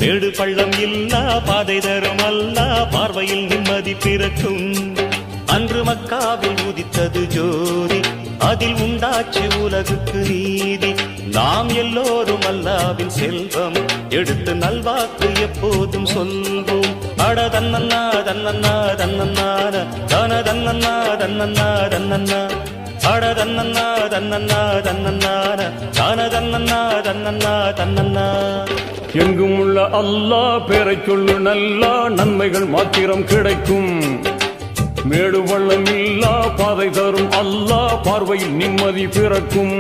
மேடு பள்ளம் இல்லா பாதை தரும் அல்லா பார்வையில் நிம்மதி பிறக்கும். அன்று மக்காவில் உதித்தது ஜோதி, அதில் உண்டாச்சு உலகுக்கு நீதி. நாம் எல்லோரும் அல்லாவின் செல்வம் எடுத்து நல்வாக்கு எப்போதும் சொல்வோம். அட தன்னன்னா தன்னன்னா தன்னன்னான தன தன்னன்னா தன்னன்னா தன்னன்னா அட தன்னன்னா தன்னன்னா தன்னன்னான தன தன்னன்னா தன்னன்னா தன்னன்னா. எங்கும் உள்ள அல்லாஹ் பேரை சொல்லு நல்லா நன்மைகள் மாத்திரம் கிடைக்கும். மேடு பள்ளம் இல்லா பாதை தரும் அல்லாஹ் பார்வையில் நிம்மதி பிறக்கும்.